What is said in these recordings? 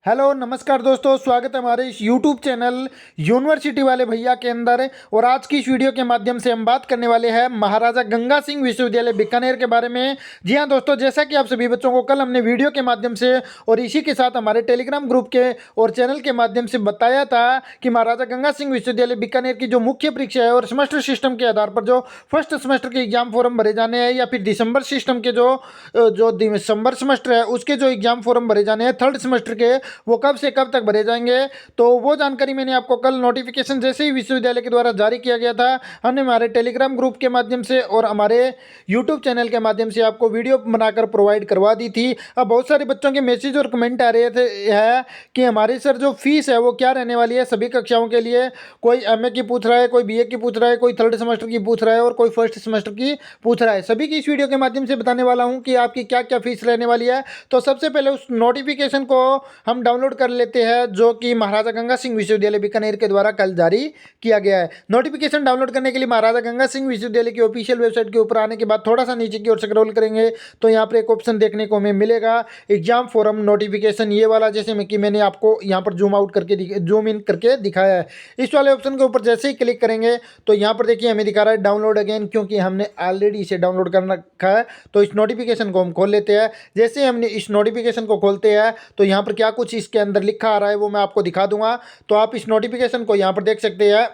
Hello नमस्कार दोस्तों, स्वागत है हमारे इस यूट्यूब चैनल यूनिवर्सिटी वाले भैया के अंदर। और आज की इस वीडियो के माध्यम से हम बात करने वाले हैं महाराजा गंगा सिंह विश्वविद्यालय बीकानेर के बारे में। जी हाँ दोस्तों, जैसा कि आप सभी बच्चों को कल हमने वीडियो के माध्यम से और इसी के साथ हमारे टेलीग्राम ग्रुप के और चैनल के माध्यम से बताया था कि महाराजा गंगा सिंह विश्वविद्यालय बीकानेर की जो मुख्य परीक्षा है और सेमेस्टर सिस्टम के आधार पर जो फर्स्ट सेमेस्टर के एग्जाम फॉर्म भरे जाने हैं, या फिर दिसंबर सिस्टम के जो जो दिसंबर सेमेस्टर है उसके जो एग्जाम फॉर्म भरे जाने हैं थर्ड सेमेस्टर के, वो कब से कब तक भरे जाएंगे। तो वो जानकारी मैंने आपको कल नोटिफिकेशन जैसे ही विश्वविद्यालय के द्वारा जारी किया गया था, हमने हमारे टेलीग्राम ग्रुप के माध्यम से और हमारे यूट्यूब चैनल के माध्यम से आपको वीडियो बनाकर प्रोवाइड करवा दी थी। अब बहुत सारे बच्चों के मैसेज और कमेंट आ रहे थे है कि हमारी सर जो फीस है वो क्या रहने वाली है सभी कक्षाओं के लिए। कोई एमए की पूछ रहा है, कोई बीए की पूछ रहा है, कोई थर्ड सेमेस्टर की पूछ रहा है और कोई फर्स्ट सेमेस्टर की पूछ रहा है। सभी की इस वीडियो के माध्यम से बताने वाला हूँ कि आपकी क्या क्या फीस रहने वाली है। तो सबसे पहले उस नोटिफिकेशन को हम डाउनलोड कर लेते हैं जो कि महाराजा गंगा सिंह विश्वविद्यालय बीकानेर के द्वारा कल जारी किया गया है। नोटिफिकेशन डाउनलोड करने के लिए महाराजा गंगा सिंह विश्वविद्यालय की ऑफिशियल वेबसाइट के ऊपर आने के बाद थोड़ा सा नीचे की ओर स्क्रॉल करेंगे तो यहाँ पर एक ऑप्शन देखने को हमें मिलेगा एग्जाम फॉरम नोटिफिकेशन, ये वाला, जैसे मैं कि मैंने आपको यहाँ पर जूम आउट करके जूम इन करके दिखाया है। इस वाले ऑप्शन के ऊपर जैसे ही क्लिक करेंगे तो यहाँ पर देखिए हमें दिखा रहा है डाउनलोड अगेन, क्योंकि हमने ऑलरेडी इसे डाउनलोड कर रखा है। तो इस नोटिफिकेशन को हम खोल लेते हैं। जैसे हमने इस नोटिफिकेशन को खोलते हैं तो यहाँ पर क्या कुछ इसके अंदर लिखा आ रहा है वो मैं आपको दिखा दूंगा। तो आप इस नोटिफिकेशन को यहाँ पर देख सकते हैं।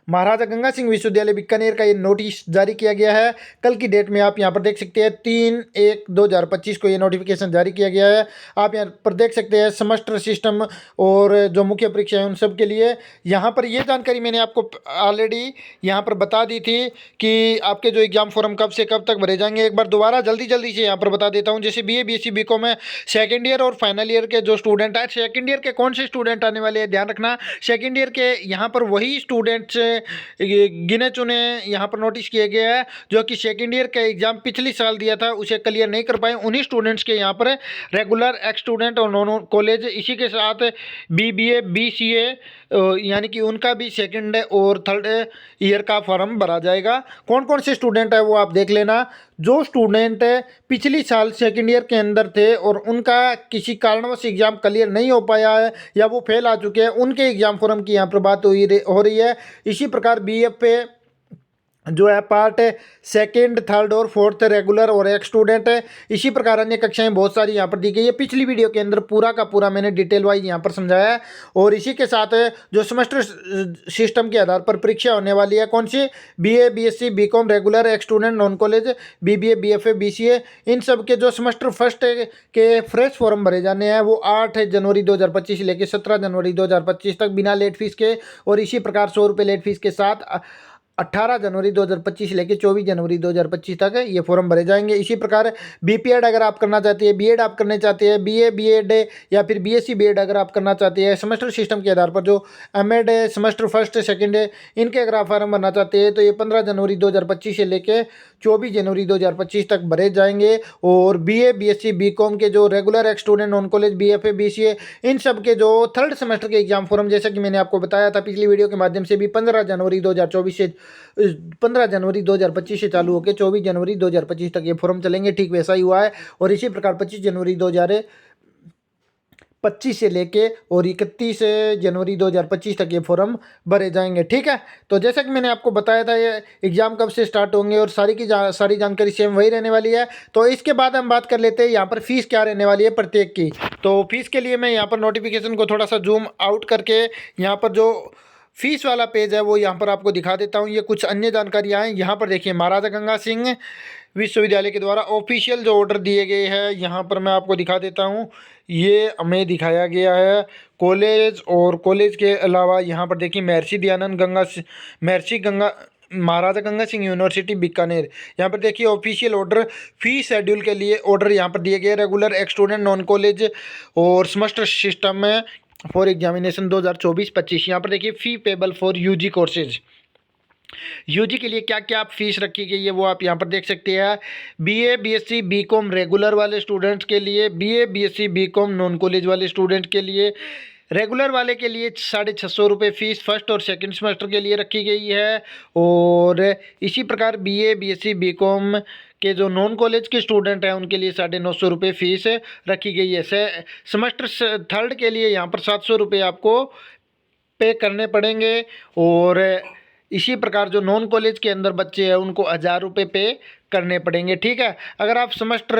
महाराजा गंगा सिंह विश्वविद्यालय बीकानेर का ये नोटिस जारी किया गया है। कल की डेट में आप यहाँ पर देख सकते हैं 3/1/2025 को ये नोटिफिकेशन जारी किया गया है। आप यहाँ पर देख सकते हैं सेमेस्टर सिस्टम और जो मुख्य परीक्षा है उन सब के लिए। यहाँ पर ये जानकारी मैंने आपको ऑलरेडी यहाँ पर बता दी थी कि आपके जो एग्जाम फॉर्म कब से कब तक भरे जाएंगे। एक बार दोबारा जल्दी जल्दी से यहाँ पर बता देता हूँ। जैसे बीए बीएससी बीकॉम में सेकेंड ईयर और फाइनल ईयर के जो स्टूडेंट है, सेकेंड ईयर के कौन से स्टूडेंट आने वाले हैं ध्यान रखना। सेकेंड ईयर के यहाँ पर वही स्टूडेंट्स गिने चुने यहाँ पर नोटिस किए गए हैं जो कि सेकेंड ईयर का एग्जाम पिछले साल दिया था उसे क्लियर नहीं कर पाए। उन्हीं स्टूडेंट्स के यहाँ पर रेगुलर, एक्स स्टूडेंट और नॉन कॉलेज, इसी के साथ बीबीए बीसीए यानी कि उनका भी सेकेंड और थर्ड ईयर का फॉर्म भरा जाएगा। कौन कौन से स्टूडेंट है वो आप देख लेना। जो स्टूडेंट पिछली साल सेकेंड ईयर के अंदर थे और उनका किसी कारणवश एग्ज़ाम क्लियर नहीं हो पाया है या वो फेल आ चुके हैं, उनके एग्ज़ाम फॉर्म की यहाँ पर बात हो रही है। इसी प्रकार बीएफ पे जो है पार्ट सेकंड, थर्ड और फोर्थ रेगुलर और एक स्टूडेंट है। इसी प्रकार अन्य कक्षाएं बहुत सारी यहाँ पर दी गई है। पिछली वीडियो के अंदर पूरा का पूरा मैंने डिटेल वाइज यहाँ पर समझाया है। और इसी के साथ जो सेमेस्टर सिस्टम के आधार पर परीक्षा होने वाली है, कौन सी, बीए बीएससी बीकॉम रेगुलर, एक student, non college, BBA BFA BCA, इन सब के जो सेमेस्टर फर्स्ट के फ्रेश फॉर्म भरे जाने हैं वो 8 जनवरी 2025 से लेकर 17 जनवरी 2025 तक बिना लेट फीस के, और इसी प्रकार 100 रुपये लेट फीस के साथ 18 जनवरी 2025 से लेकर 24 जनवरी 2025 तक ये फॉर्म भरे जाएंगे। इसी प्रकार बीपीएड अगर आप करना चाहते हैं, बीएड आप करने चाहते हैं, बीए बीएड या फिर बीएससी बीएड अगर आप करना चाहते हैं, सेमेस्टर सिस्टम के आधार पर जो एमएड सेमेस्टर फर्स्ट सेकंड इनके अगर आप फॉर्म भरना चाहते हैं तो ये 15 जनवरी 2025 से लेकर 24 जनवरी 2025 तक भरे जाएंगे। और बीए बीएससी बीकॉम के जो रेगुलर, एक student, non college, BFA BCA, इन सब के जो थर्ड सेमेस्टर के एग्जाम फॉर्म, जैसा कि मैंने आपको बताया था पिछली वीडियो के माध्यम से भी, 15 जनवरी 2025 से चालू होकर 24 जनवरी 2025 तक ये फॉर्म चलेंगे। ठीक वैसा ही हुआ है। और इसी प्रकार 25 जनवरी 2025 से लेके और 31 जनवरी 2025 तक ये फॉर्म भरे जाएंगे। ठीक है, तो जैसा कि मैंने आपको बताया था ये एग्ज़ाम कब से स्टार्ट होंगे और सारी जानकारी सेम वही रहने वाली है। तो इसके बाद हम बात कर लेते हैं यहाँ पर फीस क्या रहने वाली है प्रत्येक की। तो फीस के लिए मैं यहाँ पर नोटिफिकेशन को थोड़ा सा जूम आउट करके यहाँ पर जो फीस वाला पेज है वो यहाँ पर आपको दिखा देता हूँ। ये कुछ अन्य जानकारियाँ हैं। यहाँ पर देखिए महाराजा गंगा सिंह विश्वविद्यालय के द्वारा ऑफिशियल जो ऑर्डर दिए गए हैं यहाँ पर मैं आपको दिखा देता हूँ। ये हमें दिखाया गया है कॉलेज, और कॉलेज के अलावा यहाँ पर देखिए महर्षि गंगा महाराजा गंगा सिंह यूनिवर्सिटी बीकानेर, यहाँ पर देखिए ऑफिशियल ऑर्डर फी शेड्यूल के लिए ऑर्डर यहाँ पर दिए गए। रेगुलर, एक स्टूडेंट, नॉन कॉलेज और सेमेस्टर सिस्टम में फॉर एग्जामिनेशन 2024-25। यहाँ पर देखिए fee payable for UG courses. UG के लिए क्या क्या आप फीस रखी गई है वो आप यहाँ पर देख सकते हैं। बीए बीएससी बीकॉम रेगुलर वाले स्टूडेंट्स के लिए, BA BSc BCom non college वाले स्टूडेंट के लिए, रेगुलर वाले के लिए 650 रुपये फ़ीस फर्स्ट और सेकंड सेमेस्टर के लिए रखी गई है। और इसी प्रकार बीए बीएससी बीकॉम के जो नॉन कॉलेज के स्टूडेंट हैं उनके लिए 950 रुपये फ़ीस रखी गई है। सेमेस्टर थर्ड के लिए यहाँ पर 700 रुपये आपको पे करने पड़ेंगे। और इसी प्रकार जो नॉन कॉलेज के अंदर बच्चे हैं उनको 1000 रुपये पे करने पड़ेंगे, ठीक है। अगर आप सेमेस्टर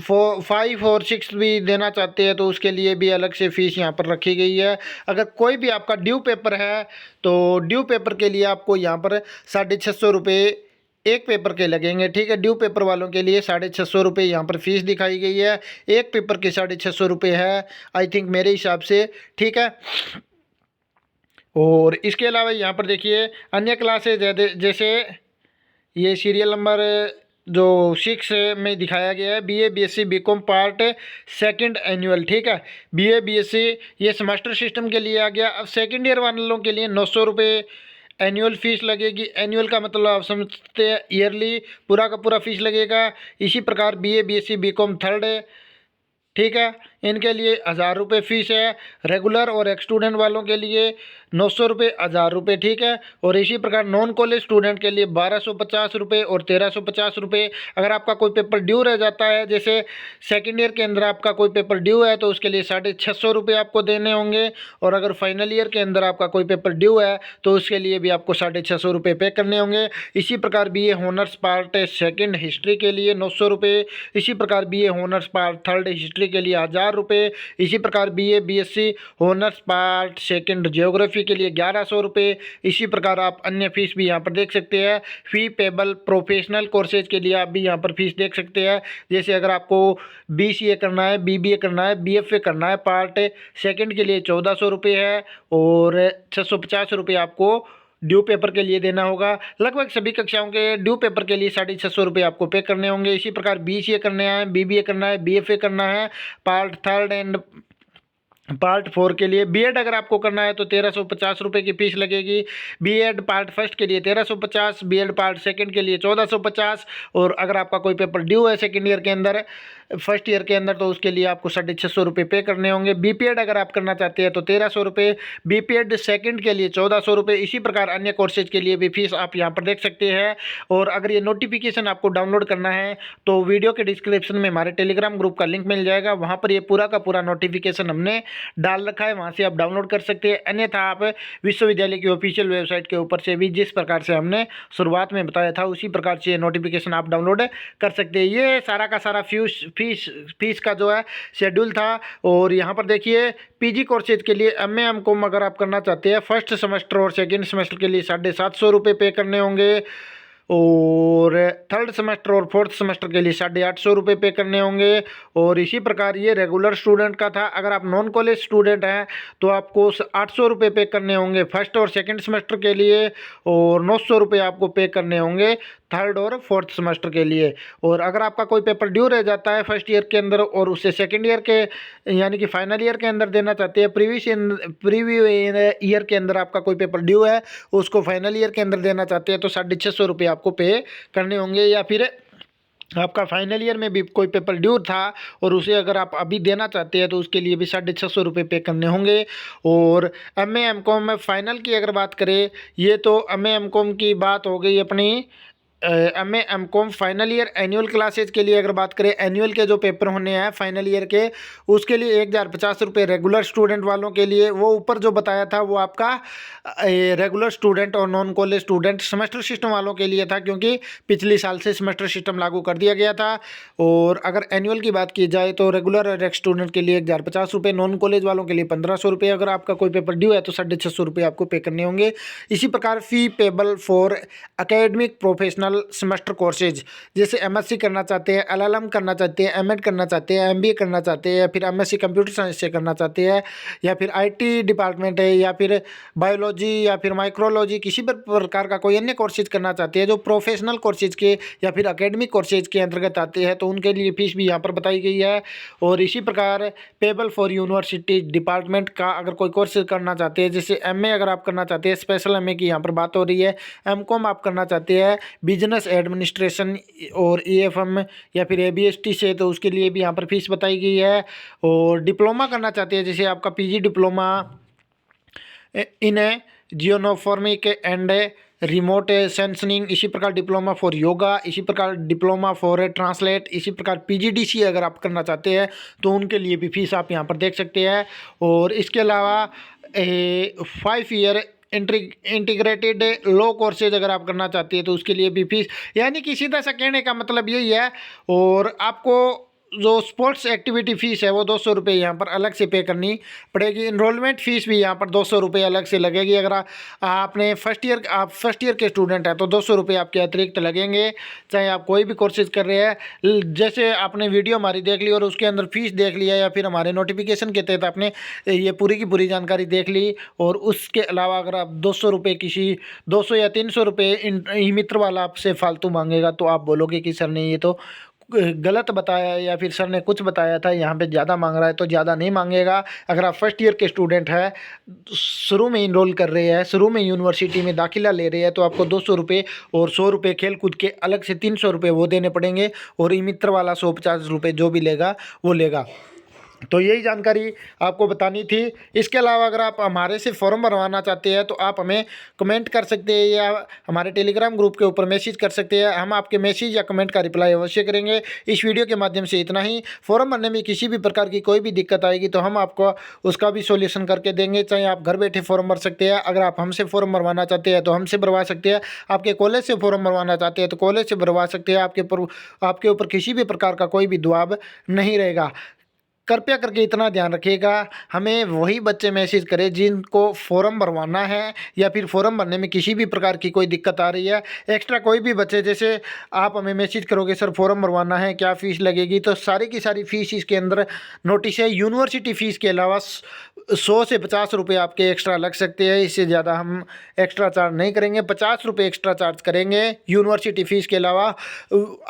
5 और 6 भी देना चाहते हैं तो उसके लिए भी अलग से फ़ीस यहाँ पर रखी गई है। अगर कोई भी आपका ड्यू पेपर है तो ड्यू पेपर के लिए आपको यहाँ पर 650 रुपये एक पेपर के लगेंगे, ठीक है। ड्यू पेपर वालों के लिए 650 रुपये यहाँ पर फीस दिखाई गई है। एक पेपर के 650 रुपये है आई थिंक मेरे हिसाब से, ठीक है। और इसके अलावा यहाँ पर देखिए अन्य क्लासेज जैसे ये सीरियल नंबर जो 6 में दिखाया गया है BA BSc BCom part second annual, ठीक है। बीए बीएससी ये सेमेस्टर सिस्टम के लिए आ गया। अब सेकंड ईयर वालों के लिए 900 रुपये एनुअल फ़ीस लगेगी। एनुअल का मतलब आप समझते हैं ईयरली, पूरा का पूरा फीस लगेगा। इसी प्रकार बीए बीएससी बीकॉम थर्ड, ठीक है, इनके लिए 1000 रुपये फ़ीस है। रेगुलर और एक्स स्टूडेंट वालों के लिए 900 रुपये, 1000 रुपये, ठीक है। और इसी प्रकार नॉन कॉलेज स्टूडेंट के लिए 1250 रुपये और 1350 रुपये। अगर आपका कोई पेपर ड्यू रह जाता है, जैसे सेकेंड ईयर के अंदर आपका कोई पेपर ड्यू है तो उसके लिए 650 रुपये आपको देने होंगे। और अगर फाइनल ईयर के अंदर आपका कोई पेपर ड्यू है तो उसके लिए भी आपको 650 रुपये पे करने होंगे। इसी प्रकार BA honours part second history के लिए 900 रुपये। इसी प्रकार BA honours part third history के लिए 1000 रुपये। इसी प्रकार BA BSc honours part second geography के लिए 1100 रुपये। इसी प्रकार आप अन्य फीस भी यहाँ पर देख सकते हैं। फी पेबल प्रोफेशनल कोर्सेज के लिए आप भी यहाँ पर फीस देख सकते हैं। जैसे अगर आपको बीसीए करना है, बीबीए करना है, बीएफए करना है, पार्ट सेकंड के लिए 1400 रुपये है और 650 रुपये आपको ड्यू पेपर के लिए देना होगा। लगभग सभी कक्षाओं के ड्यू पेपर के लिए 650 रुपये आपको पे करने होंगे। इसी प्रकार बीसीए करने हैं, बीबीए करना है, बीएफए करना है, पार्ट थर्ड एंड पार्ट 4 के लिए। बीएड अगर आपको करना है तो 1350 रुपये की फ़ीस लगेगी। बीएड पार्ट फर्स्ट के लिए 1350, बीएड पार्ट सेकंड के लिए 1450। और अगर आपका कोई पेपर ड्यू है सेकंड ईयर के अंदर, फर्स्ट ईयर के अंदर, तो उसके लिए आपको 650 रुपये पे करने होंगे। बीपीएड अगर आप करना चाहते हैं तो 1300 रुपये, बीपीएड सेकंड के लिए 1400 रुपये। इसी प्रकार अन्य कोर्सेज के लिए भी फीस आप यहाँ पर देख सकते हैं। और अगर ये नोटिफिकेशन आपको डाउनलोड करना है तो वीडियो के डिस्क्रिप्शन में हमारे टेलीग्राम ग्रुप का लिंक मिल जाएगा, वहाँ पर ये पूरा का पूरा नोटिफिकेशन हमने डाल रखा है, वहाँ से आप डाउनलोड कर सकते हैं। अन्यथा आप विश्वविद्यालय की ऑफिशियल वेबसाइट के ऊपर से भी जिस प्रकार से हमने शुरुआत में बताया था उसी प्रकार से नोटिफिकेशन आप डाउनलोड कर सकते हैं। ये सारा का सारा फीस का जो है शेड्यूल था। और यहाँ पर देखिए पीजी कोर्सेज के लिए एमए एमकॉम अगर आप करना चाहते हैं फर्स्ट सेमेस्टर और सेकेंड सेमेस्टर के लिए 750 रुपये पे करने होंगे। और थर्ड सेमेस्टर और फोर्थ सेमेस्टर के लिए 850 रुपये पे करने होंगे। और इसी प्रकार ये रेगुलर स्टूडेंट का था। अगर आप नॉन कॉलेज स्टूडेंट हैं तो आपको 800 रुपये पे करने होंगे फर्स्ट और सेकंड सेमेस्टर के लिए, और 900 रुपये आपको पे करने होंगे थर्ड और फोर्थ सेमेस्टर के लिए। और अगर आपका कोई पेपर ड्यू रह जाता है फर्स्ट ईयर के अंदर और उसे सेकेंड ईयर के यानी कि फाइनल ईयर के अंदर देना चाहते हैं, प्रीवियस ईयर के अंदर आपका कोई पेपर ड्यू है उसको फाइनल ईयर के अंदर देना चाहते हैं तो 650 रुपये आपको पे करने होंगे। या फिर आपका फाइनल ईयर में भी कोई पेपर ड्यू था और उसे अगर आप अभी देना चाहते हैं तो उसके लिए भी 650 रुपये पे करने होंगे। और एमए एमकॉम में फ़ाइनल की अगर बात करें, ये तो एमए एमकॉम की बात हो गई अपनी। MA MCom final year annual classes के लिए अगर बात करें, एनुअल के जो पेपर होने हैं फाइनल ईयर के उसके लिए 1050 रुपये रेगुलर स्टूडेंट वालों के लिए। वो ऊपर जो बताया था वो आपका रेगुलर स्टूडेंट और non college student semester system वालों के लिए था, क्योंकि पिछले साल से सेमेस्टर सिस्टम लागू कर दिया गया था। और अगर एनुअल की बात की जाए तो रेगुलर और एक्स स्टूडेंट के लिए 1050 रुपये, नॉन कॉलेज वालों के लिए 1500 रुपये। अगर आपका कोई पेपर ड्यू है तो 650 रुपये आपको पे करने होंगे। इसी प्रकार fee payable for academic professional semester courses, जैसे एमएससी करना चाहते हैं, एलएलएम करना चाहते हैं, एमएड करना चाहते हैं, एमबीए करना चाहते हैं, फिर एमएससी कंप्यूटर साइंस से करना चाहते हैं, या फिर आईटी डिपार्टमेंट है, या फिर बायोलॉजी या फिर माइक्रोलॉजी, किसी भी प्रकार का कोई अन्य कोर्सेज करना चाहते हैं जो प्रोफेशनल कोर्सेज के या फिर एकेडमिक कोर्सेज के अंतर्गत आते हैं, तो उनके लिए फीस भी यहाँ पर बताई गई है। और इसी प्रकार पेबल फॉर यूनिवर्सिटी डिपार्टमेंट का अगर कोई कोर्स करना चाहते हैं, जैसे एमए अगर आप करना चाहते हैं, स्पेशल एमए की यहाँ पर बात हो रही है, एमकॉम आप करना चाहते हैं बिजनेस एडमिनिस्ट्रेशन और ईएफएम या फिर एबीएसटी से, तो उसके लिए भी यहाँ पर फीस बताई गई है। और डिप्लोमा करना चाहते हैं, जैसे आपका PG diploma in geoinformatic and remote sensing, इसी प्रकार डिप्लोमा फॉर योगा, इसी प्रकार डिप्लोमा फॉर ट्रांसलेट, इसी प्रकार पीजीडीसी अगर आप करना चाहते हैं तो उनके लिए भी फीस आप यहाँ पर देख सकते हैं। और इसके अलावा 5 ईयर इंटीग्रेटेड लॉ कोर्सेज अगर आप करना चाहते हैं तो उसके लिए भी फीस, यानी कि सीधा सा कहने का मतलब यही है। और आपको जो स्पोर्ट्स एक्टिविटी फ़ीस है वो 200 रुपये यहाँ पर अलग से पे करनी पड़ेगी। इनरोलमेंट फ़ीस भी यहाँ पर 200 रुपये अलग से लगेगी। अगर आपने आप फर्स्ट ईयर के स्टूडेंट हैं तो 200 रुपये आपके अतिरिक्त लगेंगे, चाहे आप कोई भी कोर्सेज कर रहे हैं। जैसे आपने वीडियो हमारी देख ली और उसके अंदर फ़ीस देख लिया, या फिर हमारे नोटिफिकेशन के तहत आपने ये पूरी की पूरी जानकारी देख ली, और उसके अलावा अगर आप 200 रुपये किसी 200 या 300 रुपये ई मित्र वाला आपसे फालतू मांगेगा तो आप बोलोगे कि सर ने ये तो गलत बताया, या फिर सर ने कुछ बताया था, यहाँ पे ज़्यादा मांग रहा है, तो ज़्यादा नहीं मांगेगा। अगर आप फर्स्ट ईयर के स्टूडेंट हैं, शुरू में इनरोल कर रहे हैं, शुरू में यूनिवर्सिटी में दाखिला ले रहे हैं, तो आपको 200 रुपये और 100 रुपये खेल कूद के अलग से 300 रुपये वो देने पड़ेंगे, और ई मित्र वाला 150 रुपये जो भी लेगा वो लेगा। तो यही जानकारी आपको बतानी थी। इसके अलावा अगर आप हमारे से फॉर्म भरवाना चाहते हैं तो आप हमें कमेंट कर सकते हैं या हमारे टेलीग्राम ग्रुप के ऊपर मैसेज कर सकते हैं। हम आपके मैसेज या कमेंट का रिप्लाई अवश्य करेंगे। इस वीडियो के माध्यम से इतना ही। फॉर्म भरने में किसी भी प्रकार की कोई भी दिक्कत आएगी तो हम आपको उसका भी सोल्यूशन करके देंगे। चाहे आप घर बैठे फॉर्म भर सकते हैं, अगर आप हमसे फॉर्म भरवाना चाहते हैं तो हमसे भरवा सकते हैं, आपके कॉलेज से फॉर्म भरवाना चाहते हैं तो कॉलेज से भरवा सकते हैं। आपके ऊपर किसी भी प्रकार का कोई भी दबाव नहीं रहेगा। कृपया करके इतना ध्यान रखिएगा, हमें वही बच्चे मैसेज करें जिनको फॉर्म भरवाना है या फिर फॉर्म भरने में किसी भी प्रकार की कोई दिक्कत आ रही है। एक्स्ट्रा कोई भी बच्चे, जैसे आप हमें मैसेज करोगे सर फॉर्म भरवाना है, क्या फ़ीस लगेगी, तो सारी की सारी फ़ीस इसके अंदर नोटिस है। यूनिवर्सिटी फ़ीस के अलावा 100 से 50 रुपये आपके एक्स्ट्रा लग सकते हैं, इससे ज़्यादा हम एक्स्ट्रा चार्ज नहीं करेंगे। 50 रुपये एक्स्ट्रा चार्ज करेंगे यूनिवर्सिटी फ़ीस के अलावा।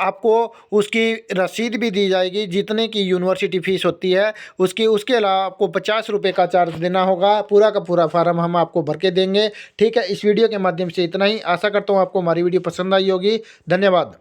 आपको उसकी रसीद भी दी जाएगी, जितने की यूनिवर्सिटी फ़ीस होती है उसके अलावा आपको 50 रुपये का चार्ज देना होगा। पूरा का पूरा फार्म हम आपको भर के देंगे। ठीक है, इस वीडियो के माध्यम से इतना ही। आशा करता हूँ आपको हमारी वीडियो पसंद आई होगी। धन्यवाद।